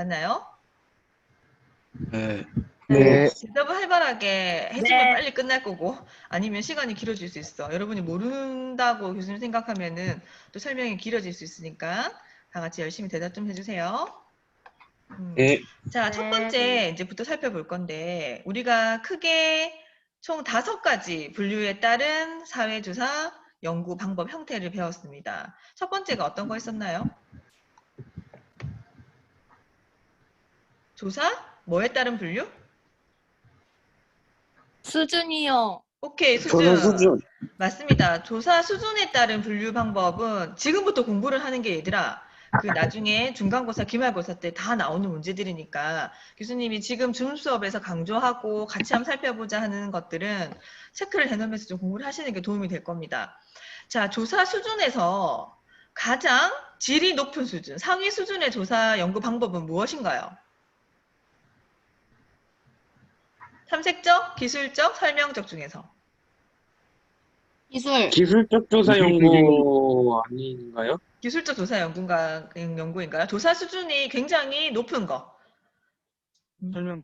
맞나요? 네. 네. 네. 대답을 활발하게 해주면 네. 빨리 끝날 거고 아니면 시간이 길어질 수 있어. 여러분이 모른다고 교수님 생각하면은 또 설명이 길어질 수 있으니까 다 같이 열심히 대답 좀 해주세요. 네. 자, 첫 네. 번째 이제부터 살펴볼 건데 우리가 크게 총 5가지 분류에 따른 사회조사 연구 방법 형태를 배웠습니다. 첫 번째가 어떤 거였었나요? 조사? 뭐에 따른 분류? 수준이요. 오케이, 조사 수준. 맞습니다. 조사 수준에 따른 분류 방법은 지금부터 공부를 하는 게 얘들아. 그 나중에 중간고사, 기말고사 때 다 나오는 문제들이니까 교수님이 지금 줌 수업에서 강조하고 같이 한번 살펴보자 하는 것들은 체크를 해놓으면서 좀 공부를 하시는 게 도움이 될 겁니다. 자, 조사 수준에서 가장 질이 높은 수준, 상위 수준의 조사 연구 방법은 무엇인가요? 탐색적, 기술적, 설명적 중에서. 기술. 기술적 조사 연구 아닌가요? 기술적 조사 연구인가요? 조사 수준이 굉장히 높은 거.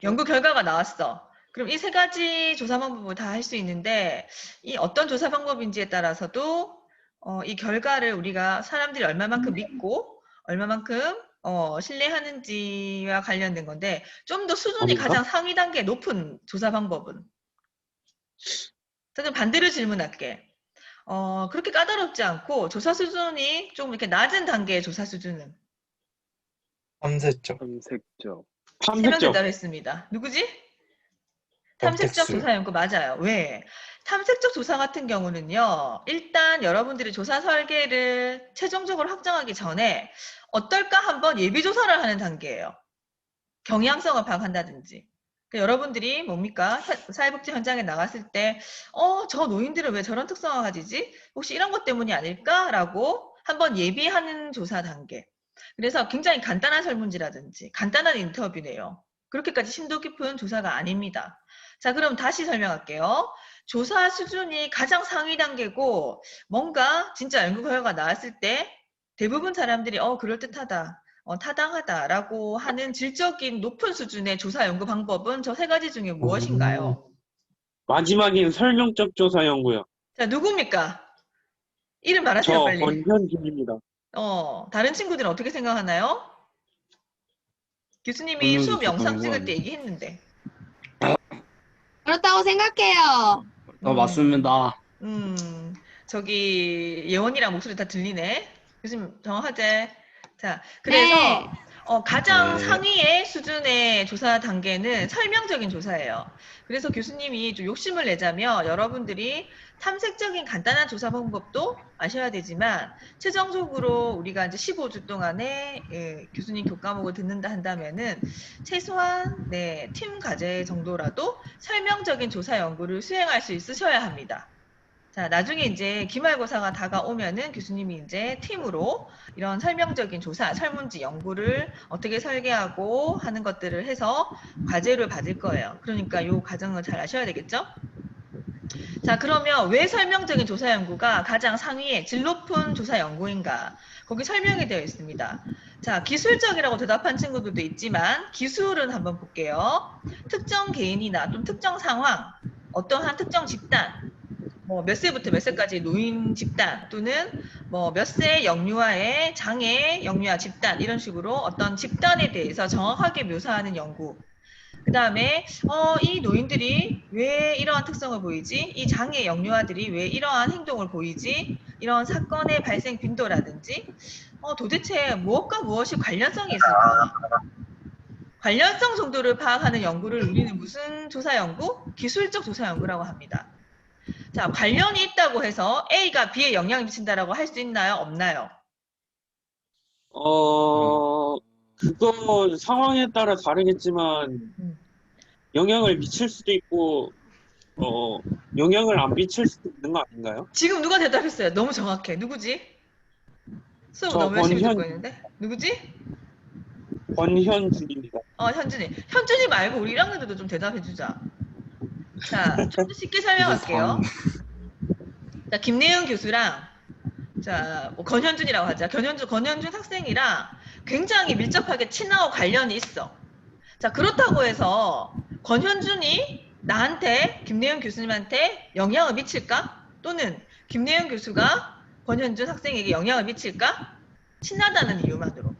연구 결과가 나왔어. 그럼 이 3가지 조사 방법을 다 할 수 있는데 이 어떤 조사 방법인지에 따라서도 이 결과를 우리가 사람들이 얼마만큼 믿고 얼마만큼 신뢰하는지와 관련된 건데 좀 더 수준이 아닌가? 가장 상위 단계 높은 조사 방법은? 저는 반대로 질문할게. 그렇게 까다롭지 않고 조사 수준이 좀 이렇게 낮은 단계의 조사 수준은? 탐색적. 탐색적. 3명 탐색적. 대답했습니다. 누구지? 탐색적 권택수. 조사 연구 맞아요. 왜? 탐색적 조사 같은 경우는요. 일단 여러분들이 조사 설계를 최종적으로 확정하기 전에 어떨까 한번 예비 조사를 하는 단계예요. 경향성을 파악한다든지. 그러니까 여러분들이 뭡니까? 사회복지 현장에 나갔을 때 저 노인들은 왜 저런 특성을 가지지? 혹시 이런 것 때문이 아닐까라고 한번 예비하는 조사 단계. 그래서 굉장히 간단한 설문지라든지 간단한 인터뷰네요. 그렇게까지 심도 깊은 조사가 아닙니다. 자, 그럼 다시 설명할게요. 조사 수준이 가장 상위 단계고 뭔가 진짜 연구 결과가 나왔을 때 대부분 사람들이 그럴듯하다. 타당하다라고 하는 질적인 높은 수준의 조사 연구 방법은 저 3가지 중에 무엇인가요? 마지막인 설명적 조사 연구요. 자, 누굽니까? 이름 말하세요, 저 빨리. 권현준입니다. 다른 친구들은 어떻게 생각하나요? 교수님이 수업 영상 찍을 때 얘기했는데. 그렇다고 생각해요. 맞습니다. 저기 예원이랑 목소리 다 들리네. 교수님 정확하제. 자, 그래서 네. 가장 네. 상위의 수준의 조사 단계는 설명적인 조사예요. 그래서 교수님이 좀 욕심을 내자면 여러분들이 탐색적인 간단한 조사 방법도 아셔야 되지만 최종적으로 우리가 이제 15주 동안에 교수님 교과목을 듣는다 한다면은 최소한 팀 과제 정도라도 설명적인 조사 연구를 수행할 수 있으셔야 합니다. 자, 나중에 이제 기말고사가 다가오면은 교수님이 이제 팀으로 이런 설명적인 조사, 설문지 연구를 어떻게 설계하고 하는 것들을 해서 과제를 받을 거예요. 그러니까 이 과정을 잘 아셔야 되겠죠? 자, 그러면 왜 설명적인 조사 연구가 가장 상위에 질 높은 조사 연구인가? 거기 설명이 되어 있습니다. 자, 기술적이라고 대답한 친구들도 있지만 기술은 한번 볼게요. 특정 개인이나 좀 특정 상황, 어떠한 특정 집단, 뭐 몇 세부터 몇 세까지 노인 집단 또는 뭐 몇 세 영유아의 장애 영유아 집단 이런 식으로 어떤 집단에 대해서 정확하게 묘사하는 연구. 그 다음에 이 노인들이 왜 이러한 특성을 보이지? 이 장애 영유아들이 왜 이러한 행동을 보이지? 이런 사건의 발생 빈도라든지 도대체 무엇과 무엇이 관련성이 있을까? 관련성 정도를 파악하는 연구를 우리는 무슨 조사 연구? 기술적 조사 연구라고 합니다. 자, 관련이 있다고 해서 A가 B에 영향을 미친다라고 할 수 있나요? 없나요? 그거 상황에 따라 다르겠지만 영향을 미칠 수도 있고 영향을 안 미칠 수도 있는 거 아닌가요? 지금 누가 대답했어요? 너무 정확해. 누구지? 수업 저 너무 열심히 듣고 권현- 있는데. 누구지? 권현준입니다. 현준이. 현준이 말고 우리 1학년들도 좀 대답해주자. 자, 좀 더 쉽게 설명할게요. 자, 김내은 교수랑, 자, 뭐 권현준이라고 하자. 권현준 학생이랑 굉장히 밀접하게 친하고 관련이 있어. 자, 그렇다고 해서 권현준이 나한테, 김래영 교수님한테 영향을 미칠까? 또는 김래영 교수가 권현준 학생에게 영향을 미칠까? 친하다는 이유만으로.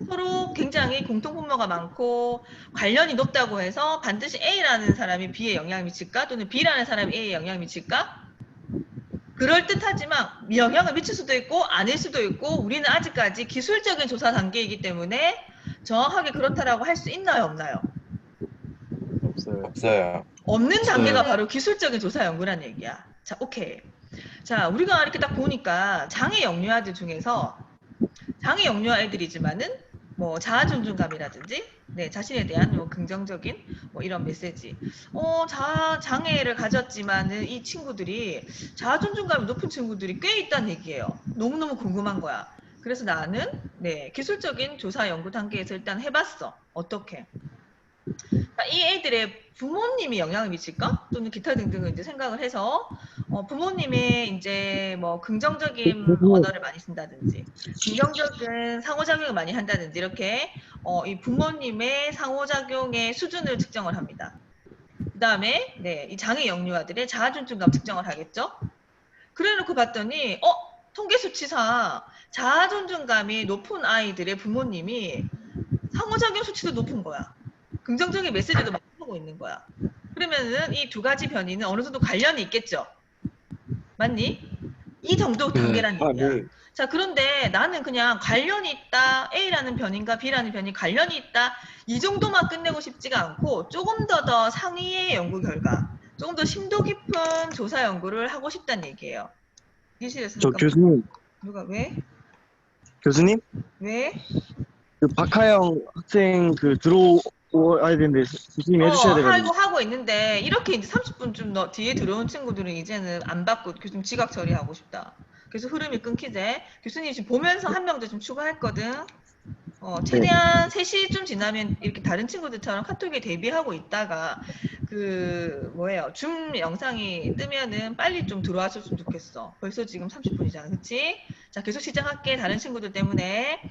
서로 굉장히 공통분모가 많고 관련이 높다고 해서 반드시 A라는 사람이 B에 영향을 미칠까? 또는 B라는 사람이 A에 영향을 미칠까? 그럴듯하지만 영향을 미칠 수도 있고 아닐 수도 있고 우리는 아직까지 기술적인 조사 단계이기 때문에 정확하게 그렇다라고 할 수 있나요? 없나요? 없어요. 없는 단계가 바로 기술적인 조사 연구란 얘기야. 자, 오케이. 자, 우리가 이렇게 딱 보니까 장애 영유아들 중에서 장애 영유아 애들이지만은 뭐 자아 존중감이라든지 네, 자신에 대한 뭐 긍정적인 뭐 이런 메시지. 장애를 가졌지만은 이 친구들이 자아 존중감이 높은 친구들이 꽤 있다는 얘기예요. 너무너무 궁금한 거야. 그래서 나는 네, 기술적인 조사 연구 단계에서 일단 해봤어. 어떻게? 이 애들의 부모님이 영향을 미칠까? 또는 기타 등등을 이제 생각을 해서 부모님의 이제 뭐 긍정적인 언어를 많이 쓴다든지 긍정적인 상호작용을 많이 한다든지 이렇게 이 부모님의 상호작용의 수준을 측정을 합니다. 그 다음에 네, 이 장애 영유아들의 자아존중감 측정을 하겠죠? 그래놓고 봤더니 통계 수치상 자아존중감이 높은 아이들의 부모님이 상호작용 수치도 높은 거야. 긍정적인 메시지도 많이 하고 있는 거야. 그러면은 이 두 가지 변이는 어느 정도 관련이 있겠죠? 맞니? 이 정도 단계란 얘기야. 네. 자, 그런데 나는 그냥 관련이 있다, A라는 변인과 B라는 변이 관련이 있다, 이 정도만 끝내고 싶지가 않고 조금 더 상위의 연구 결과, 조금 더 심도 깊은 조사 연구를 하고 싶다는 얘기예요. 이실에서 저 교수님, 누가 왜? 교수님? 왜? 그 박하영 학생 그 들어와야 되는데 교수님 해주셔야 돼가지고. 하고 있는데 이렇게 이제 30분 좀 뒤에 들어온 친구들은 이제는 안 받고 교수님 지각 처리하고 싶다. 그래서 흐름이 끊기대. 교수님 지금 보면서 한 명 더 좀 추가했거든. 최대한 3시쯤 지나면 이렇게 다른 친구들처럼 카톡에 대비하고 있다가 줌 영상이 뜨면은 빨리 좀 들어왔으면 좋겠어. 벌써 지금 30분이잖아. 그치? 자, 계속 시작할게. 다른 친구들 때문에.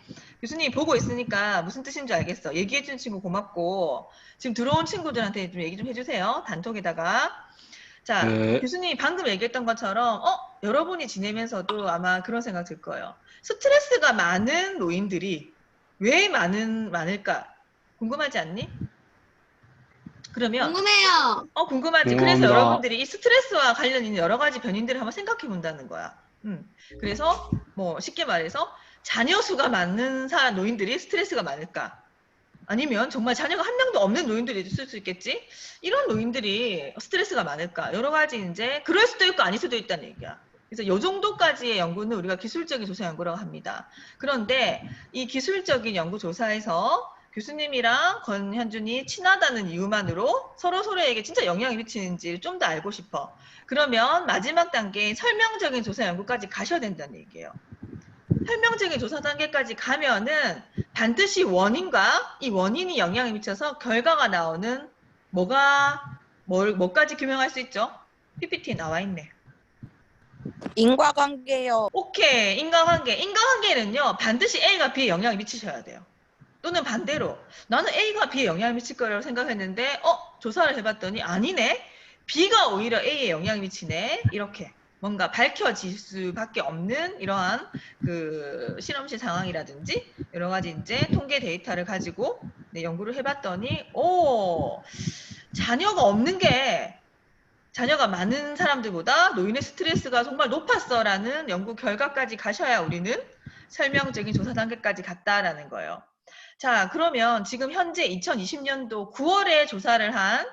교수님 보고 있으니까 무슨 뜻인 줄 알겠어. 얘기해준 친구 고맙고 지금 들어온 친구들한테 좀 얘기 좀 해주세요. 단톡에다가. 자, 네. 교수님이 방금 얘기했던 것처럼 여러분이 지내면서도 아마 그런 생각 들 거예요. 스트레스가 많은 노인들이 왜 많을까? 궁금하지 않니? 그러면 궁금해요. 궁금하지. 그래서 궁금합니다. 여러분들이 이 스트레스와 관련 있는 여러 가지 변인들을 한번 생각해 본다는 거야. 그래서 뭐 쉽게 말해서 자녀 수가 많은 노인들이 스트레스가 많을까? 아니면 정말 자녀가 한 명도 없는 노인들이 있을 수 있겠지? 이런 노인들이 스트레스가 많을까? 여러 가지 이제 그럴 수도 있고 아닐 수도 있다는 얘기야. 그래서 이 정도까지의 연구는 우리가 기술적인 조사 연구라고 합니다. 그런데 이 기술적인 연구 조사에서 교수님이랑 권현준이 친하다는 이유만으로 서로에게 진짜 영향이 미치는지 좀 더 알고 싶어. 그러면 마지막 단계인 설명적인 조사 연구까지 가셔야 된다는 얘기예요. 설명적인 조사 단계까지 가면은 반드시 이 원인이 영향을 미쳐서 결과가 나오는 뭐까지 규명할 수 있죠? PPT에 나와 있네. 인과관계요. 오케이. 인과관계는요. 반드시 A가 B에 영향을 미치셔야 돼요. 또는 반대로 나는 A가 B에 영향을 미칠 거라고 생각했는데 조사를 해봤더니 아니네. B가 오히려 A에 영향을 미치네. 이렇게 뭔가 밝혀질 수밖에 없는 이러한 실험실 상황이라든지 여러 가지 이제 통계 데이터를 가지고 연구를 해봤더니 자녀가 많은 사람들보다 노인의 스트레스가 정말 높았어라는 연구 결과까지 가셔야 우리는 설명적인 조사 단계까지 갔다라는 거예요. 자, 그러면 지금 현재 2020년도 9월에 조사를 한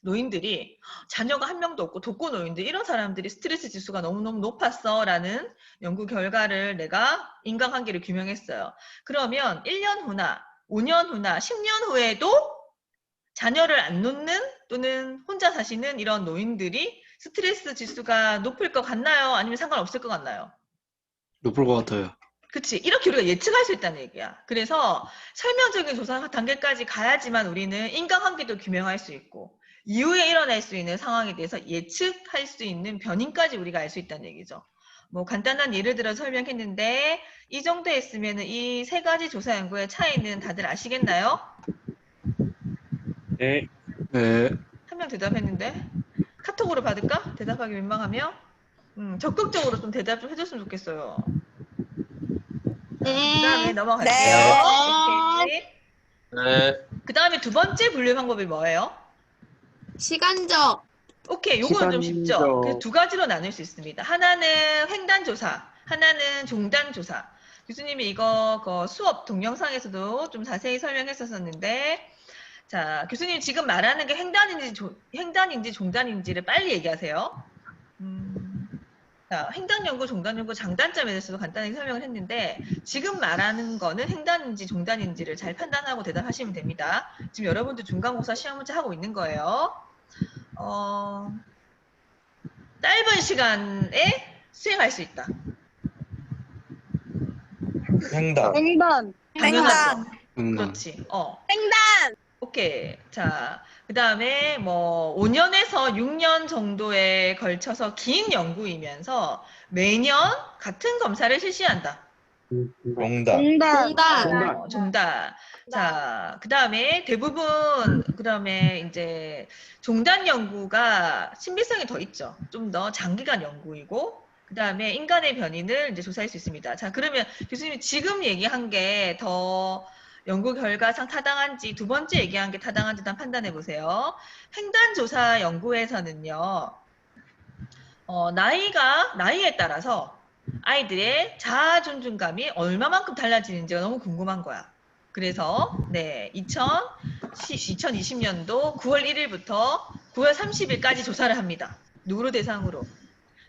노인들이 자녀가 한 명도 없고 독거 노인들 이런 사람들이 스트레스 지수가 너무너무 높았어라는 연구 결과를 내가 인과관계를 규명했어요. 그러면 1년 후나 5년 후나 10년 후에도 자녀를 안 놓는 또는 혼자 사시는 이런 노인들이 스트레스 지수가 높을 것 같나요? 아니면 상관없을 것 같나요? 높을 것 같아요. 그치. 이렇게 우리가 예측할 수 있다는 얘기야. 그래서 설명적인 조사 단계까지 가야지만 우리는 인과관계도 규명할 수 있고 이후에 일어날 수 있는 상황에 대해서 예측할 수 있는 변인까지 우리가 알 수 있다는 얘기죠. 뭐 간단한 예를 들어 설명했는데 이 정도 했으면 이 세 가지 조사 연구의 차이는 다들 아시겠나요? 네. 네. 한 명 대답했는데 카톡으로 받을까? 대답하기 민망하며 적극적으로 좀 대답 좀 해줬으면 좋겠어요. 그 다음에 네. 넘어갈게요. 오케이. 네. 그 다음에 두 번째 분류 방법이 뭐예요? 시간적. 오케이, 요거는 좀 쉽죠? 시간적. 그래서 두 가지로 나눌 수 있습니다. 하나는 횡단조사, 하나는 종단조사. 교수님이 이거 수업 동영상에서도 좀 자세히 설명했었는데, 자, 교수님 지금 말하는 게 횡단인지 종단인지를 빨리 얘기하세요. 자, 횡단연구, 종단연구 장단점에 대해서도 간단하게 설명을 했는데 지금 말하는 거는 횡단인지 종단인지를 잘 판단하고 대답하시면 됩니다. 지금 여러분들 중간고사 시험 문제 하고 있는 거예요. 짧은 시간에 수행할 수 있다. 횡단. 횡단. 당연하죠. 횡단. 그렇지. 횡단. 오케이. 자, 그 다음에 뭐 5년에서 6년 정도에 걸쳐서 긴 연구이면서 매년 같은 검사를 실시한다. 용단. 종단. 종단. 자, 그 다음에 대부분, 그 다음에 이제 종단 연구가 신비성이 더 있죠. 좀 더 장기간 연구이고, 그 다음에 인간의 변이를 이제 조사할 수 있습니다. 자, 그러면 교수님이 지금 얘기한 게 더 연구 결과상 타당한지, 두 번째 얘기한 게 타당한지 일단 판단해 보세요. 횡단조사 연구에서는요, 나이에 따라서 아이들의 자아 존중감이 얼마만큼 달라지는지가 너무 궁금한 거야. 그래서, 네, 2020년도 9월 1일부터 9월 30일까지 조사를 합니다. 누구를 대상으로?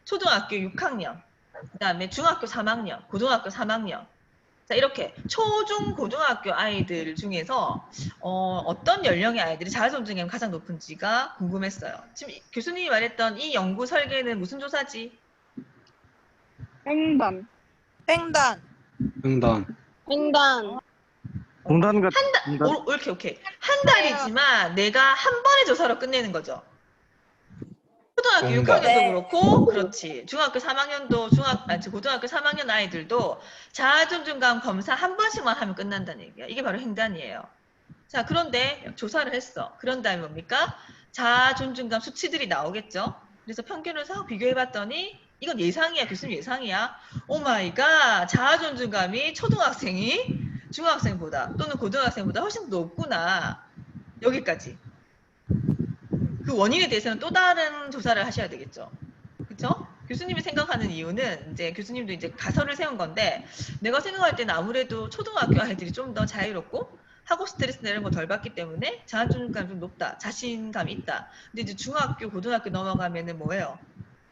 초등학교 6학년, 그 다음에 중학교 3학년, 고등학교 3학년. 자, 이렇게 초중 고등학교 아이들 중에서 어떤 연령의 아이들이 자아 존중감이 가장 높은지가 궁금했어요. 지금 교수님이 말했던 이 연구 설계는 무슨 조사지? 횡단. 횡단. 횡단. 종단 같은. 오케이. 한 달이지만 내가 한 번의 조사로 끝내는 거죠. 초등학교 종단. 6학년도 그렇고, 그렇지. 중학교 3학년도, 고등학교 3학년 아이들도 자아 존중감 검사 한 번씩만 하면 끝난다는 얘기야. 이게 바로 횡단이에요. 자, 그런데 조사를 했어. 그런 다음에 뭡니까? 자아 존중감 수치들이 나오겠죠? 그래서 평균을 싹 비교해봤더니 이건 예상이야. 교수님 예상이야. 오 마이 갓. 자아 존중감이 초등학생이 중학생보다 또는 고등학생보다 훨씬 더 높구나. 여기까지. 그 원인에 대해서는 또 다른 조사를 하셔야 되겠죠. 그렇죠? 교수님이 생각하는 이유는 이제 교수님도 이제 가설을 세운 건데 내가 생각할 때는 아무래도 초등학교 아이들이 좀 더 자유롭고 학업 스트레스 이런 거 덜 받기 때문에 자아 존중감이 좀 높다. 자신감이 있다. 근데 이제 중학교, 고등학교 넘어가면은 뭐예요?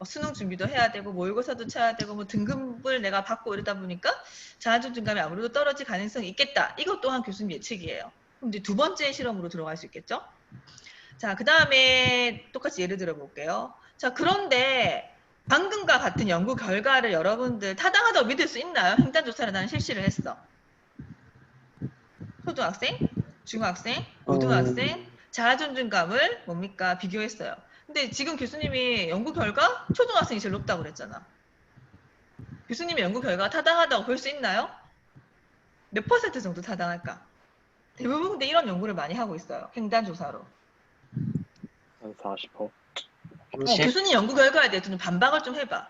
수능 준비도 해야 되고 모의고사도 쳐야 되고 뭐 등급을 내가 받고 이러다 보니까 자아 존중감이 아무래도 떨어질 가능성이 있겠다. 이것 또한 교수님 예측이에요. 그럼 이제 두 번째 실험으로 들어갈 수 있겠죠? 자, 그 다음에 똑같이 예를 들어 볼게요. 자, 그런데 방금과 같은 연구 결과를 여러분들 타당하다고 믿을 수 있나요? 횡단조사를 나는 실시를 했어. 초등학생, 중학생, 고등학생, 자아존중감을 뭡니까? 비교했어요. 근데 지금 교수님이 연구 결과 초등학생이 제일 높다고 그랬잖아. 교수님의 연구 결과가 타당하다고 볼 수 있나요? 몇 퍼센트 정도 타당할까? 대부분 근데 이런 연구를 많이 하고 있어요. 횡단조사로. 한 40%. 교수님 연구 결과에 대해서 좀 반박을 좀 해봐.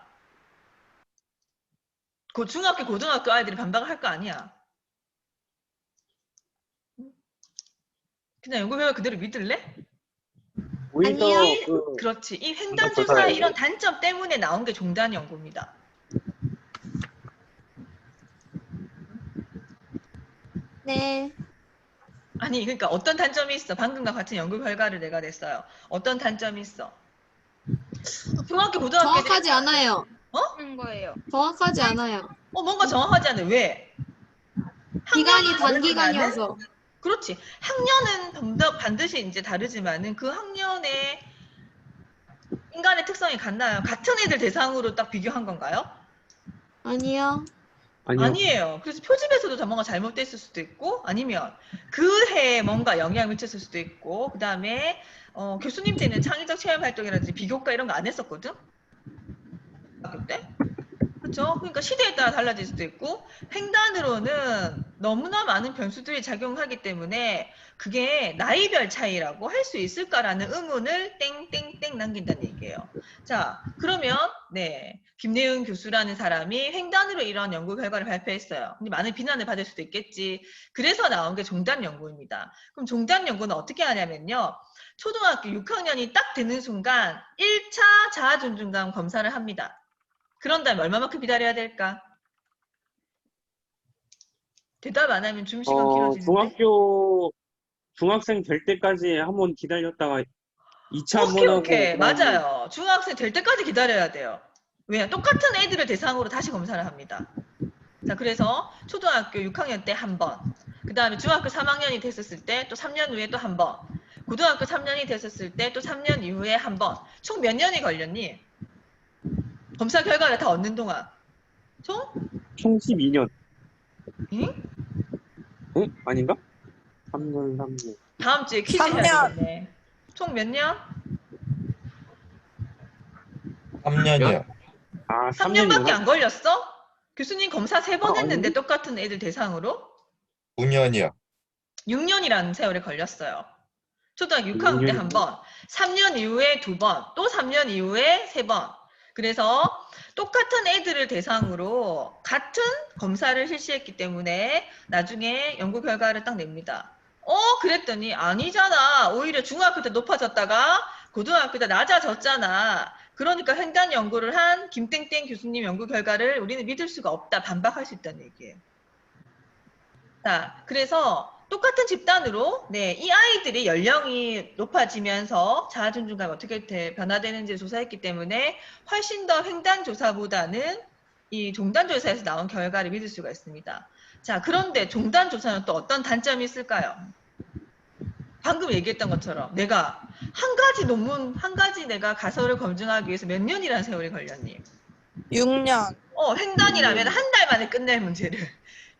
중학교, 고등학교 아이들이 반박을 할 거 아니야. 그냥 연구 결과 그대로 믿을래? 오히려 아니요. 그렇지. 이 횡단조사의 이런 단점 때문에 나온 게 종단 연구입니다. 네. 아니, 그러니까 어떤 단점이 있어? 방금과 같은 연구 결과를 내가 냈어요. 어떤 단점이 있어? 중학교, 고등학교 정확하지 않아요. 어? 거예요. 정확하지 않아요. 뭔가 정확하지 않아. 왜? 기간이 학년은 단기간이어서. 그렇지. 학년은 반드시 이제 다르지만은 그 학년의 인간의 특성이 같나요? 같은 애들 대상으로 딱 비교한 건가요? 아니요. 아니에요. 그래서 표집에서도 뭔가 잘못됐을 수도 있고 아니면 그 해에 뭔가 영향을 미쳤을 수도 있고 그 다음에 교수님 때는 창의적 체험 활동이라든지 비교과 이런 거 안 했었거든? 학교 때? 그렇죠? 그러니까 시대에 따라 달라질 수도 있고 횡단으로는 너무나 많은 변수들이 작용하기 때문에 그게 나이별 차이라고 할 수 있을까라는 의문을 땡땡땡 남긴다는 얘기예요. 자, 그러면 네, 김내은 교수라는 사람이 횡단으로 이런 연구 결과를 발표했어요. 근데 많은 비난을 받을 수도 있겠지. 그래서 나온 게 종단 연구입니다. 그럼 종단 연구는 어떻게 하냐면요. 초등학교 6학년이 딱 되는 순간 1차 자아존중감 검사를 합니다. 그런 다음에 얼마만큼 기다려야 될까? 대답 안 하면 줌시간 길어지는데. 중학생 될 때까지 한번 기다렸다가 2차 한번 오케이, 하고 오케이. 그다음에 맞아요. 중학생 될 때까지 기다려야 돼요. 왜냐? 똑같은 애들을 대상으로 다시 검사를 합니다. 자, 그래서 초등학교 6학년 때 한 번, 그 다음에 중학교 3학년이 됐었을 때 또 3년 후에 또 한 번, 고등학교 3년이 됐었을 때 또 3년 이후에 한 번. 총 몇 년이 걸렸니? 검사 결과를 다 얻는 동안. 총? 12년. 응? 응? 아닌가? 3년. 다음 주에 퀴즈 해야 3년. 되겠네. 총 몇 년? 3년이요. 아, 3년밖에 3년이구나. 안 걸렸어? 교수님 검사 3번 아, 했는데 아니. 똑같은 애들 대상으로 9년이요. 6년이라는 세월에 걸렸어요. 초등학교 6학년 때 한 번, 3년 이후에 2번, 또 3년 이후에 3번. 그래서 똑같은 애들을 대상으로 같은 검사를 실시했기 때문에 나중에 연구 결과를 딱 냅니다. 그랬더니 아니잖아. 오히려 중학교 때 높아졌다가 고등학교 때 낮아졌잖아. 그러니까 횡단 연구를 한 김땡땡 교수님 연구 결과를 우리는 믿을 수가 없다. 반박할 수 있다는 얘기예요. 자, 그래서 똑같은 집단으로 이 아이들이 연령이 높아지면서 자아존중감이 어떻게 변화되는지 조사했기 때문에 훨씬 더 횡단 조사보다는 이 종단 조사에서 나온 결과를 믿을 수가 있습니다. 자, 그런데 종단 조사는 또 어떤 단점이 있을까요? 방금 얘기했던 것처럼 내가 한 가지 내가 가설을 검증하기 위해서 몇 년이라는 세월이 걸렸니? 6년. 횡단이라면 한 달 만에 끝낼 문제를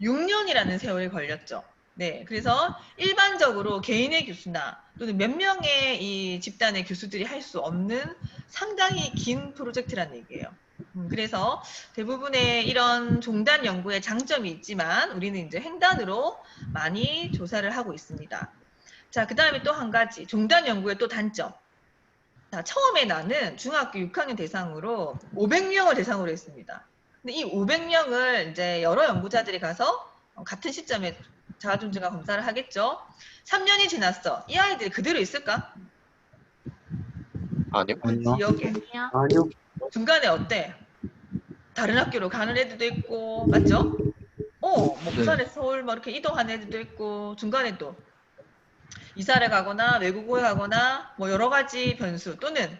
6년이라는 세월이 걸렸죠. 네, 그래서 일반적으로 개인의 교수나 또는 몇 명의 이 집단의 교수들이 할 수 없는 상당히 긴 프로젝트라는 얘기예요. 그래서 대부분의 이런 종단 연구의 장점이 있지만 우리는 이제 횡단으로 많이 조사를 하고 있습니다. 자, 그 다음에 또 한 가지 종단 연구의 또 단점. 자, 처음에 나는 중학교 6학년 대상으로 500명을 대상으로 했습니다. 근데 이 500명을 이제 여러 연구자들이 가서 같은 시점에 자아존중감 검사를 하겠죠. 3년이 지났어. 이 아이들이 그대로 있을까? 아니요. 지역에. 아니요. 중간에 어때? 다른 학교로 가는 애들도 있고, 맞죠? 뭐 부산에서 서울 뭐 이렇게 이동하는 애들도 있고, 중간에 또 이사를 가거나 외국에 가거나 뭐 여러 가지 변수 또는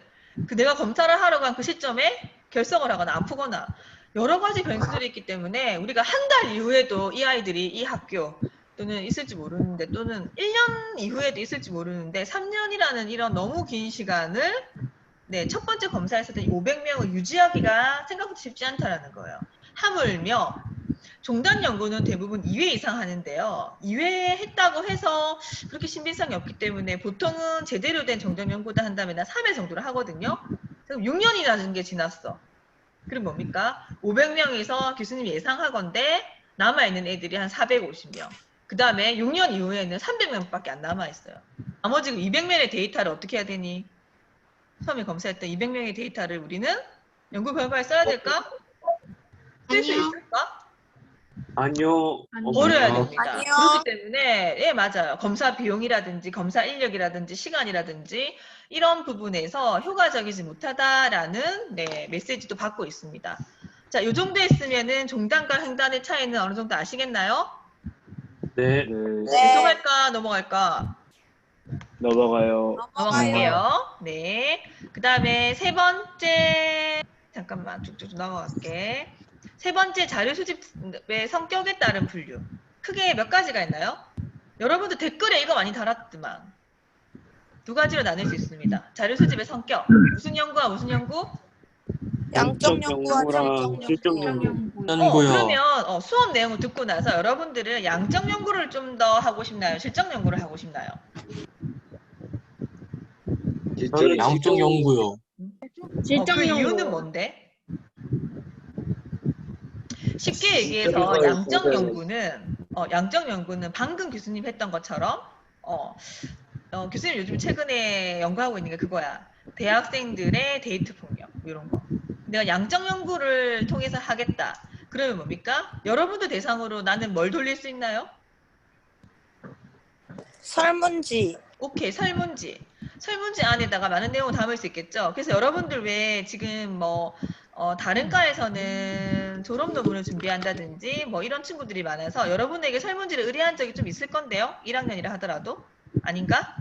그 내가 검사를 하러 간 그 시점에 결석을 하거나 아프거나 여러 가지 변수들이 있기 때문에 우리가 한 달 이후에도 이 아이들이 이 학교 또는 있을지 모르는데 또는 1년 이후에도 있을지 모르는데 3년이라는 이런 너무 긴 시간을 첫 번째 검사에서도 500명을 유지하기가 생각보다 쉽지 않다라는 거예요. 하물며 종단 연구는 대부분 2회 이상 하는데요. 2회 했다고 해서 그렇게 신빙성이 없기 때문에 보통은 제대로 된 종단 연구를 한다면 3회 정도를 하거든요. 그럼 6년이라는 게 지났어. 그럼 뭡니까? 500명에서 교수님 예상하건대 남아있는 애들이 한 450명. 그 다음에 6년 이후에는 300명밖에 안 남아있어요. 나머지 200명의 데이터를 어떻게 해야 되니? 처음에 검사했던 200명의 데이터를 우리는 연구 결과에 써야 될까? 쓸 수 아니요. 있을까? 아니요. 버려야 됩니다. 아니요. 그렇기 때문에 맞아요. 검사 비용이라든지 검사 인력이라든지 시간이라든지 이런 부분에서 효과적이지 못하다라는 메시지도 받고 있습니다. 자, 요 정도 했으면은 종단과 횡단의 차이는 어느 정도 아시겠나요? 네. 계속할까 넘어갈까? 넘어가요. 넘어갈게요. 네. 그 다음에 세 번째, 잠깐만, 쭉쭉 넘어갈게. 세 번째 자료 수집의 성격에 따른 분류. 크게 몇 가지가 있나요? 여러분들 댓글에 이거 많이 달았더만. 두 가지로 나눌 수 있습니다. 자료 수집의 성격. 무슨 연구와 무슨 연구? 양적 연구와 연구랑 질적 질적 연구. 연구. 그러면 수업 내용을 듣고 나서 여러분들은 양적 연구를 좀 더 하고 싶나요? 질적 연구를 하고 싶나요? 양적 연구요. 그 이유는 뭔데? 쉽게 얘기해서 양적 연구는 방금 교수님 했던 것처럼 교수님 요즘 최근에 연구하고 있는 게 그거야. 대학생들의 데이트 폭력 뭐 이런 거. 내가 양적 연구를 통해서 하겠다. 그러면 뭡니까? 여러분들 대상으로 나는 뭘 돌릴 수 있나요? 설문지. 오케이, 설문지. 설문지 안에다가 많은 내용을 담을 수 있겠죠. 그래서 여러분들 왜 지금 다른 과에서는 졸업 논문을 준비한다든지 뭐 이런 친구들이 많아서 여러분에게 설문지를 의뢰한 적이 좀 있을 건데요. 1학년이라 하더라도. 아닌가?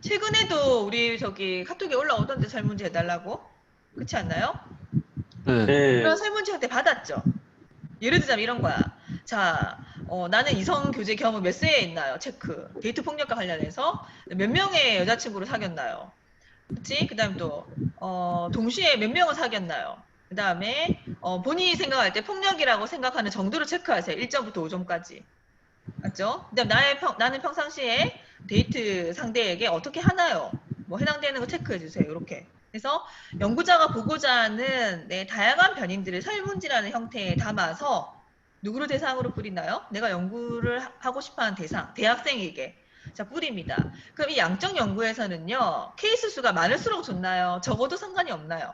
최근에도 우리 저기 카톡에 올라오던데 설문지 해달라고. 그렇지 않나요? 네. 네. 그런 설문지 형태 받았죠. 예를 들자면 이런 거야. 자, 나는 이성 교제 경험 몇 세에 있나요? 체크. 데이트 폭력과 관련해서 몇 명의 여자친구를 사귀었나요? 그치? 그 다음에 또, 동시에 몇 명을 사귀었나요? 그 다음에, 본인이 생각할 때 폭력이라고 생각하는 정도를 체크하세요. 1점부터 5점까지. 맞죠? 그 다음 나는 평상시에 데이트 상대에게 어떻게 하나요? 뭐 해당되는 거 체크해주세요. 이렇게. 그래서 연구자가 보고자 하는 다양한 변인들을 설문지라는 형태에 담아서 누구를 대상으로 뿌리나요? 내가 연구를 하고 싶어하는 대상, 대학생에게. 자, 뿌립니다. 그럼 이 양적 연구에서는요, 케이스 수가 많을수록 좋나요? 적어도 상관이 없나요?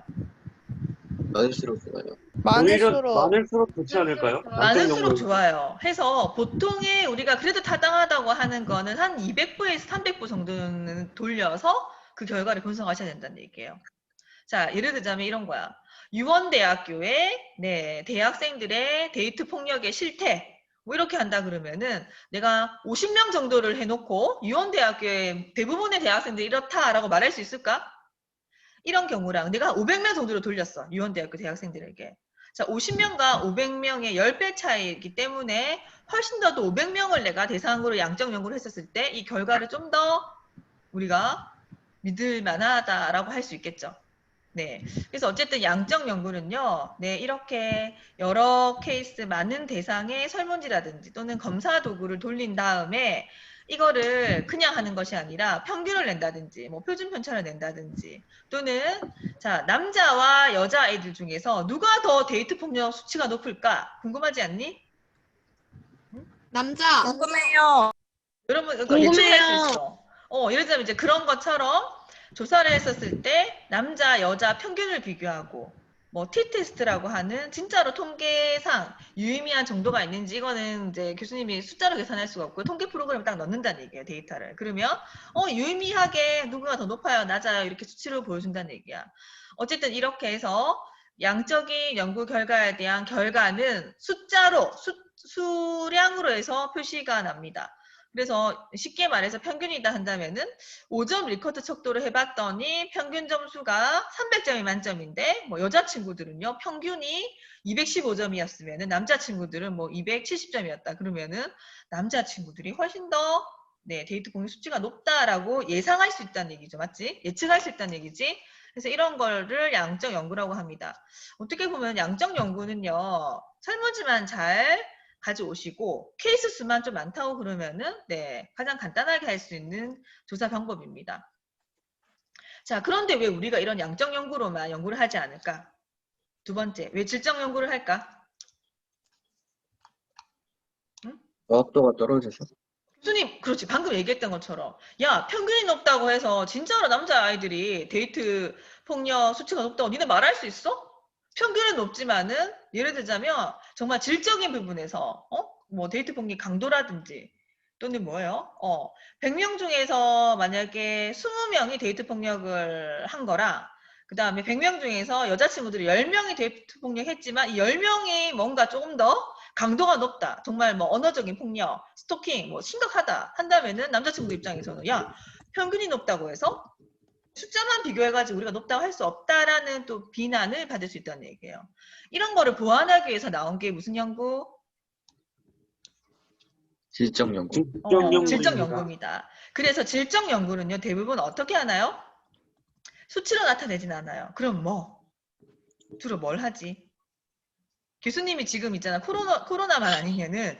많을수록 좋아요. 오히려 많을수록. 많을수록 좋지 않을까요? 많을수록 좋아요. 해서 보통의 우리가 그래도 타당하다고 하는 거는 한 200부에서 300부 정도는 돌려서 그 결과를 분석하셔야 된다는 얘기예요. 자, 예를 들자면 이런 거야. 유원대학교의 대학생들의 데이트 폭력의 실태 뭐 이렇게 한다 그러면은 내가 50명 정도를 해놓고 유원대학교의 대부분의 대학생들이 이렇다라고 말할 수 있을까? 이런 경우랑 내가 500명 정도로 돌렸어. 유원대학교 대학생들에게. 자, 50명과 500명의 10배 차이이기 때문에 훨씬 더 500명을 내가 대상으로 양적 연구를 했었을 때 이 결과를 좀 더 우리가 믿을 만하다라고 할 수 있겠죠. 네. 그래서 어쨌든 양적 연구는요, 이렇게 여러 케이스 많은 대상의 설문지라든지 또는 검사 도구를 돌린 다음에 이거를 그냥 하는 것이 아니라 평균을 낸다든지, 뭐 표준 편차를 낸다든지, 또는 자, 남자와 여자 아이들 중에서 누가 더 데이트 폭력 수치가 높을까? 궁금하지 않니? 남자. 궁금해요. 여러분, 이거 궁금해요. 예측할 수 있어. 예를 들면 이제 그런 것처럼 조사를 했었을 때 남자, 여자 평균을 비교하고 뭐 T-테스트라고 하는 진짜로 통계상 유의미한 정도가 있는지 이거는 이제 교수님이 숫자로 계산할 수가 없고 통계 프로그램을 딱 넣는다는 얘기예요. 데이터를. 그러면 유의미하게 누구가 더 높아요, 낮아요 이렇게 수치로 보여준다는 얘기야. 어쨌든 이렇게 해서 양적인 연구 결과에 대한 결과는 숫자로 수량으로 해서 표시가 납니다. 그래서 쉽게 말해서 평균이다 한다면은 5점 리커트 척도를 해봤더니 평균 점수가 300점이 만점인데 뭐 여자친구들은요 평균이 215점이었으면은 남자친구들은 뭐 270점이었다 그러면은 남자친구들이 훨씬 더 데이트 폭력 수치가 높다라고 예상할 수 있다는 얘기죠. 맞지? 예측할 수 있다는 얘기지. 그래서 이런 거를 양적 연구라고 합니다. 어떻게 보면 양적 연구는요 설문지만 잘 가져오시고 케이스 수만 좀 많다고 그러면은 가장 간단하게 할 수 있는 조사 방법입니다. 자, 그런데 왜 우리가 이런 양적 연구로만 연구를 하지 않을까? 두 번째, 왜 질적 연구를 할까? 응? 과학도가 떨어져서. 교수님, 그렇지. 방금 얘기했던 것처럼 야, 평균이 높다고 해서 진짜로 남자아이들이 데이트 폭력 수치가 높다고 니네 말할 수 있어? 평균은 높지만은 예를 들자면 정말 질적인 부분에서 뭐 데이트 폭력 강도라든지 또는 뭐예요? 100명 중에서 만약에 20명이 데이트 폭력을 한 거랑 그 다음에 100명 중에서 여자친구들이 10명이 데이트 폭력 했지만 이 10명이 뭔가 조금 더 강도가 높다. 정말 뭐 언어적인 폭력, 스토킹 뭐 심각하다 한다면은 남자친구 입장에서는 야, 평균이 높다고 해서 숫자만 비교해가지고 우리가 높다고 할 수 없다라는 또 비난을 받을 수 있다는 얘기예요. 이런 거를 보완하기 위해서 나온 게 무슨 연구? 질적 연구. 질적 연구입니다. 그래서 질적 연구는요, 대부분 어떻게 하나요? 수치로 나타내진 않아요. 그럼 뭐? 주로 뭘 하지? 교수님이 지금 있잖아. 코로나만 아니면은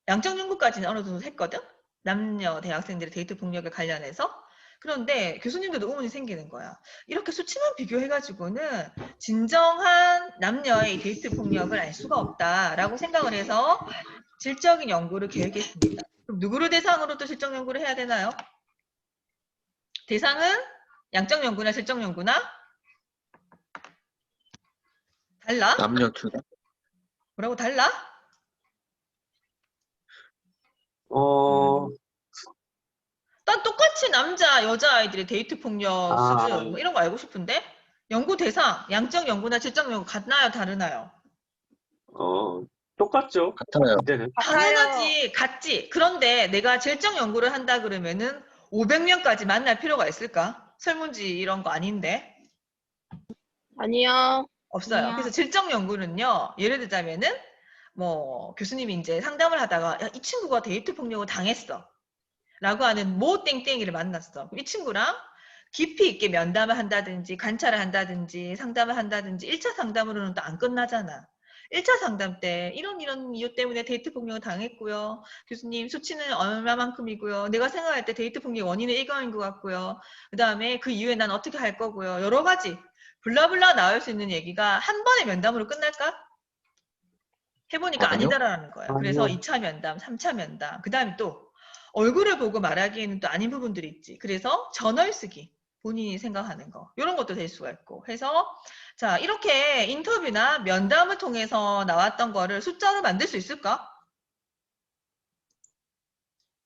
양적 연구까지는 어느 정도 했거든? 남녀 대학생들의 데이트 폭력에 관련해서. 그런데 교수님들도 의문이 생기는 거야. 이렇게 수치만 비교해가지고는 진정한 남녀의 데이트 폭력을 알 수가 없다라고 생각을 해서 질적인 연구를 계획했습니다. 그럼 누구를 대상으로 또 질적 연구를 해야 되나요? 대상은 양적 연구나 질적 연구나 달라? 남녀 둘 다. 뭐라고 달라? 난 똑같이 남자, 여자 아이들의 데이트 폭력 수준 뭐 이런 거 알고 싶은데 연구 대상, 양적 연구나 질적 연구 같나요, 다르나요? 똑같죠. 같아요. 이제는. 당연하지, 같지. 그런데 내가 질적 연구를 한다 그러면은 500명까지 만날 필요가 있을까? 설문지 이런 거 아닌데 아니요. 없어요. 아니야. 그래서 질적 연구는요, 예를 들자면은 뭐 교수님이 이제 상담을 하다가 야, 이 친구가 데이트 폭력을 당했어. 라고 하는 모 땡땡이를 만났어. 이 친구랑 깊이 있게 면담을 한다든지 관찰을 한다든지 상담을 한다든지 1차 상담으로는 또 안 끝나잖아. 1차 상담 때 이런 이유 때문에 데이트 폭력을 당했고요. 교수님 수치는 얼마만큼이고요. 내가 생각할 때 데이트 폭력 원인은 이거인 것 같고요. 그 다음에 그 이후에 난 어떻게 할 거고요. 여러 가지 블라블라 나올 수 있는 얘기가 한 번의 면담으로 끝날까? 해보니까 아니요. 아니다라는 거야. 그래서 2차 면담, 3차 면담, 그 다음에 또 얼굴을 보고 말하기에는 또 아닌 부분들이 있지. 그래서 전월 쓰기, 본인이 생각하는 거 이런 것도 될 수가 있고 해서 자 이렇게 인터뷰나 면담을 통해서 나왔던 거를 숫자로 만들 수 있을까?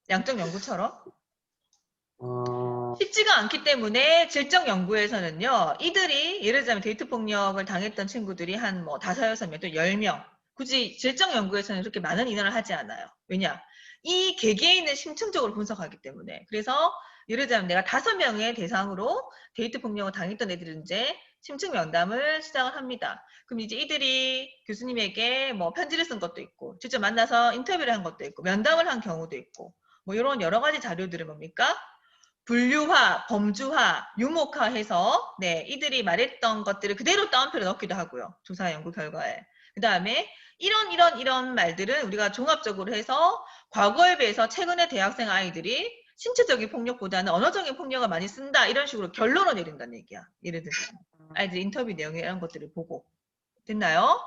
양적 연구처럼? 쉽지가 않기 때문에 질적 연구에서는요. 이들이 예를 들자면 데이트 폭력을 당했던 친구들이 한 뭐 5, 6명 또 10명 굳이 질적 연구에서는 그렇게 많은 인원을 하지 않아요. 왜냐? 이 개개인을 심층적으로 분석하기 때문에. 그래서 예를 들자면 내가 5명의 대상으로 데이트 폭력을 당했던 애들은 이제 심층 면담을 시작을 합니다. 그럼 이제 이들이 교수님에게 뭐 편지를 쓴 것도 있고 직접 만나서 인터뷰를 한 것도 있고 면담을 한 경우도 있고 뭐 이런 여러 가지 자료들을 뭡니까? 분류화, 범주화, 유목화해서 네 이들이 말했던 것들을 그대로 따옴표를 넣기도 하고요. 조사 연구 결과에. 그 다음에 이런 말들은 우리가 종합적으로 해서 과거에 비해서 최근에 대학생 아이들이 신체적인 폭력보다는 언어적인 폭력을 많이 쓴다 이런 식으로 결론을 내린다는 얘기야. 예를 들어서 아이들 인터뷰 내용에 이런 것들을 보고 됐나요?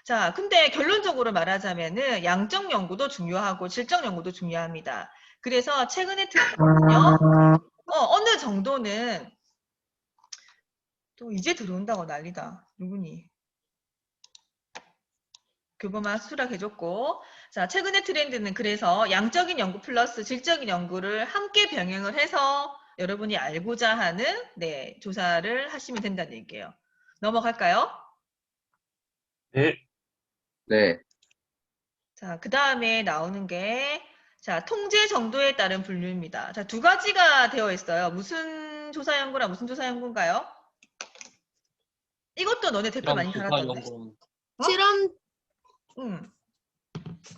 자, 근데 결론적으로 말하자면은 양적 연구도 중요하고 질적 연구도 중요합니다. 그래서 최근에 특히요 어느 정도는 또 이제 들어온다고 난리다. 누구니? 교보만 수락해줬고 자 최근의 트렌드는 그래서 양적인 연구 플러스 질적인 연구를 함께 병행을 해서 여러분이 알고자 하는 네 조사를 하시면 된다는 얘기예요. 넘어갈까요? 네. 네. 자, 그 다음에 나오는 게 자, 통제 정도에 따른 분류입니다. 자, 2가지가 되어 있어요. 무슨 조사 연구랑 무슨 조사 연구인가요? 이것도 너네 댓글 많이 달았던데. 실험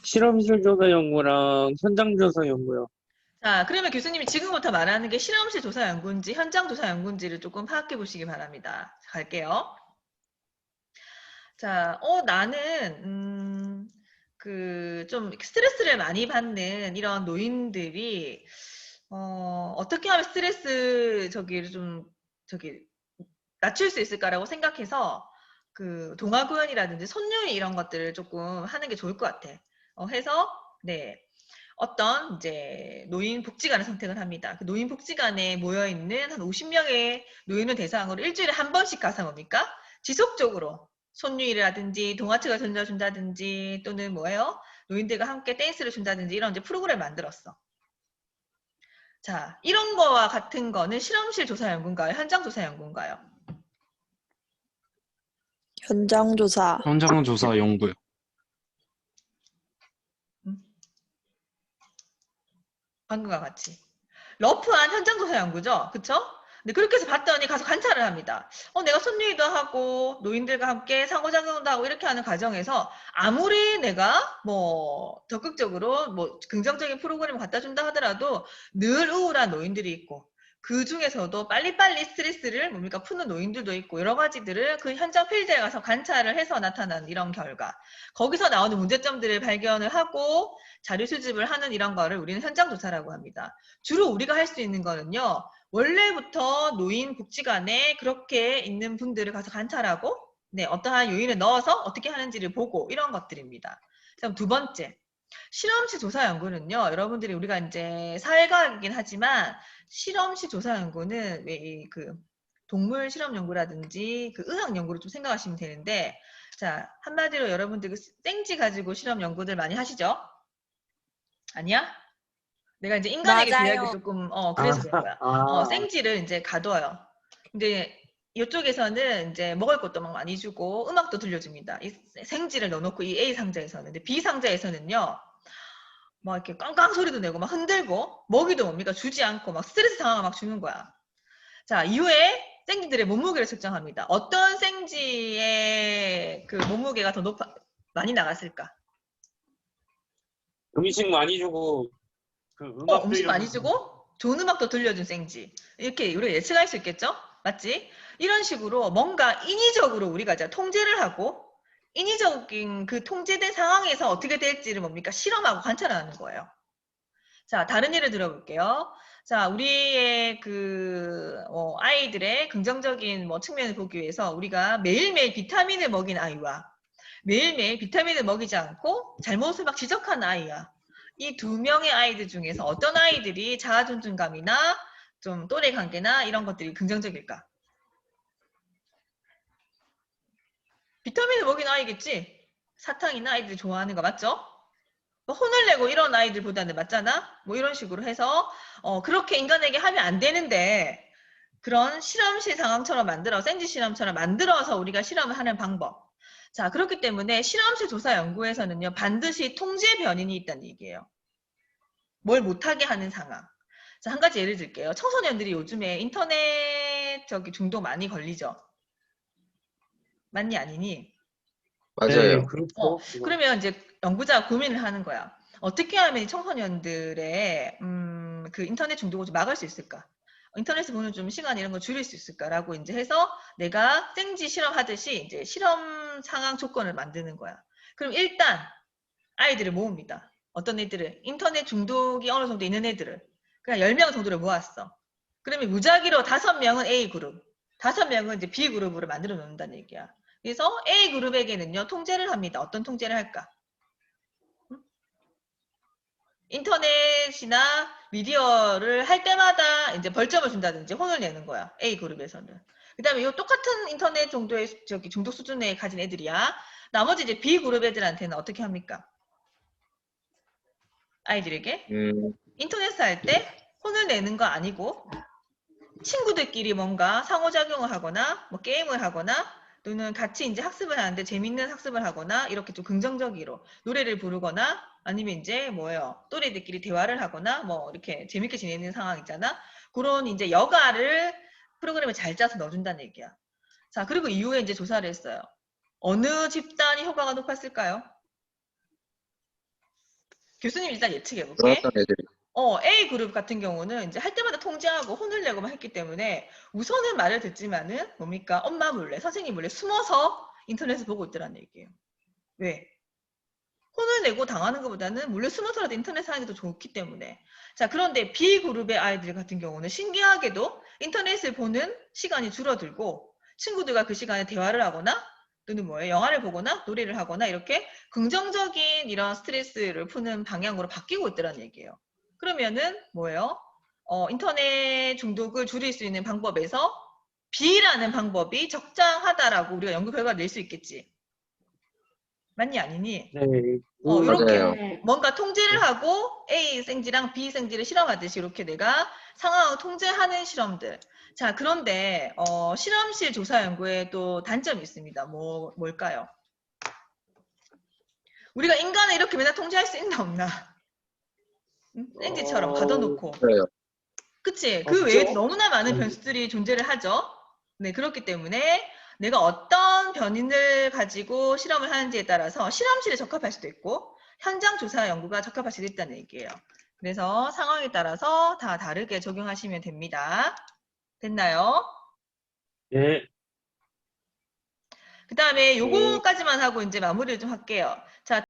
실험실 조사 연구랑 현장 조사 연구요. 자, 그러면 교수님이 지금부터 말하는 게 실험실 조사 연구인지 현장 조사 연구인지를 조금 파악해 보시기 바랍니다. 갈게요. 자, 나는 좀 스트레스를 많이 받는 이런 노인들이 어떻게 하면 스트레스 낮출 수 있을까라고 생각해서 그 동화구연이라든지 손유리 이런 것들을 조금 하는 게 좋을 것 같아. 해서 네. 어떤 이제 노인 복지관을 선택을 합니다. 그 노인 복지관에 모여 있는 한 50명의 노인을 대상으로 일주일에 한 번씩 가서 뭡니까? 지속적으로 손유일이라든지 동화책을 던져준다든지 또는 뭐예요? 노인들과 함께 댄스를 준다든지 이런 이제 프로그램을 만들었어. 자, 이런 거와 같은 거는 실험실 조사 연구인가요? 현장 조사 연구인가요? 현장 조사. 현장 조사 연구요. 방금과 같이. 러프한 현장 조사 연구죠? 그쵸? 근데 그렇게 해서 봤더니 가서 관찰을 합니다. 내가 손유이도 하고 노인들과 함께 상호작용도 하고 이렇게 하는 과정에서 아무리 내가 뭐 적극적으로 뭐 긍정적인 프로그램을 갖다 준다 하더라도 늘 우울한 노인들이 있고 그 중에서도 빨리빨리 스트레스를 뭡니까 푸는 노인들도 있고 여러 가지들을 그 현장 필드에 가서 관찰을 해서 나타난 이런 결과. 거기서 나오는 문제점들을 발견을 하고 자료 수집을 하는 이런 거를 우리는 현장 조사라고 합니다. 주로 우리가 할 수 있는 거는요. 원래부터 노인복지관에 그렇게 있는 분들을 가서 관찰하고 네, 어떠한 요인을 넣어서 어떻게 하는지를 보고 이런 것들입니다. 그럼 두 번째. 실험실 조사 연구는요, 여러분들이 우리가 이제 사회과학이긴 하지만 실험실 조사 연구는 왜 그 동물 실험 연구라든지 그 의학 연구를 좀 생각하시면 되는데, 자, 한마디로 여러분들 그 생쥐 가지고 실험 연구들 많이 하시죠? 아니야? 내가 이제 인간에게 맞아요. 대하기 조금, 그래서 그런 거야. 생쥐를 이제 가둬요. 근데 이쪽에서는 이제 먹을 것도 막 많이 주고 음악도 들려줍니다. 이 생쥐를 넣어놓고 이 A 상자에서는. 근데 B 상자에서는요. 막 이렇게 꽝꽝 소리도 내고 막 흔들고 먹이도 뭡니까 주지 않고 막 스트레스 상황을 막 주는 거야. 자, 이후에 생쥐들의 몸무게를 측정합니다. 어떤 생쥐의 그 몸무게가 더 많이 나갔을까? 음식 많이 주고 그 음악 음식 많이 들려주고. 주고 좋은 음악도 들려준 생쥐. 이렇게 우리가 예측할 수 있겠죠? 맞지? 이런 식으로 뭔가 인위적으로 우리가 이제 통제를 하고 인위적인 그 통제된 상황에서 어떻게 될지를 뭡니까? 실험하고 관찰하는 거예요. 자, 다른 예를 들어볼게요. 자, 우리의 그 아이들의 긍정적인 측면을 보기 위해서 우리가 매일매일 비타민을 먹인 아이와 매일매일 비타민을 먹이지 않고 잘못을 막 지적한 아이와 이 두 명의 아이들 중에서 어떤 아이들이 자아존중감이나 좀 또래 관계나 이런 것들이 긍정적일까? 비타민을 먹인 아이겠지? 사탕이나 아이들이 좋아하는 거 맞죠? 혼을 내고 이런 아이들보다는 맞잖아? 뭐 이런 식으로 해서 그렇게 인간에게 하면 안 되는데 그런 실험실 상황처럼 만들어 생쥐 실험처럼 만들어서 우리가 실험을 하는 방법. 자, 그렇기 때문에 실험실 조사 연구에서는요. 반드시 통제 변인이 있다는 얘기예요. 뭘 못하게 하는 상황. 자, 한 가지 예를 들게요. 청소년들이 요즘에 인터넷 중독 많이 걸리죠? 맞니 아니니? 맞아요. 그렇죠. 그러면 이제 연구자가 고민을 하는 거야. 어떻게 하면 이 청소년들의 그 인터넷 중독을 좀 막을 수 있을까? 인터넷을 보는 좀 시간 이런 거 줄일 수 있을까라고 이제 해서 내가 생쥐 실험하듯이 이제 실험 상황 조건을 만드는 거야. 그럼 일단 아이들을 모읍니다. 어떤 애들을 인터넷 중독이 어느 정도 있는 애들을 그냥 10명 정도를 모았어. 그러면 무작위로 5명은 A 그룹, 5명은 이제 B 그룹으로 만들어 놓는다는 얘기야. 그래서 A 그룹에게는요 통제를 합니다. 어떤 통제를 할까? 인터넷이나 미디어를 할 때마다 이제 벌점을 준다든지 혼을 내는 거야. A 그룹에서는. 그다음에 이 똑같은 인터넷 정도의 중독 수준에 가진 애들이야. 나머지 이제 B 그룹 애들한테는 어떻게 합니까? 아이들에게 인터넷을 할 때 혼을 내는 거 아니고 친구들끼리 뭔가 상호작용을 하거나 뭐 게임을 하거나 또는 같이 이제 학습을 하는데 재밌는 학습을 하거나 이렇게 좀 긍정적으로 노래를 부르거나 아니면 이제 뭐예요 또래들끼리 대화를 하거나 뭐 이렇게 재밌게 지내는 상황 있잖아. 그런 이제 여가를 프로그램에 잘 짜서 넣어준다는 얘기야. 자, 그리고 이후에 이제 조사를 했어요. 어느 집단이 효과가 높았을까요? 교수님 일단 예측해볼게. 좋았던 애들이. A 그룹 같은 경우는 이제 할 때마다 통제하고 혼을 내고만 했기 때문에 우선은 말을 듣지만은 뭡니까? 엄마 몰래, 선생님 몰래 숨어서 인터넷을 보고 있더라는 얘기예요. 왜? 혼을 내고 당하는 것보다는 몰래 숨어서라도 인터넷 하는 게 더 좋기 때문에. 자, 그런데 B 그룹의 아이들 같은 경우는 신기하게도 인터넷을 보는 시간이 줄어들고 친구들과 그 시간에 대화를 하거나 또는 뭐예요? 영화를 보거나 놀이를 하거나 이렇게 긍정적인 이런 스트레스를 푸는 방향으로 바뀌고 있더라는 얘기예요. 그러면은 뭐예요? 인터넷 중독을 줄일 수 있는 방법에서 B라는 방법이 적당하다라고 우리가 연구 결과를 낼 수 있겠지. 맞니 아니니? 네. 이렇게 맞아요. 뭔가 통제를 하고 A 생쥐랑 B 생쥐를 실험하듯이 이렇게 내가 상황을 통제하는 실험들. 자, 그런데 실험실 조사 연구에 또 단점이 있습니다. 뭘까요? 우리가 인간을 이렇게 맨날 통제할 수 있나 없나? 생쥐처럼 가둬놓고. 맞아요. 그치? 그 그쵸? 외에도 너무나 많은 변수들이 존재를 하죠. 네, 그렇기 때문에 내가 어떤 변인을 가지고 실험을 하는지에 따라서 실험실에 적합할 수도 있고 현장 조사 연구가 적합할 수도 있다는 얘기예요. 그래서 상황에 따라서 다 다르게 적용하시면 됩니다. 됐나요? 네. 그 다음에 요거까지만 하고 이제 마무리를 좀 할게요. 자,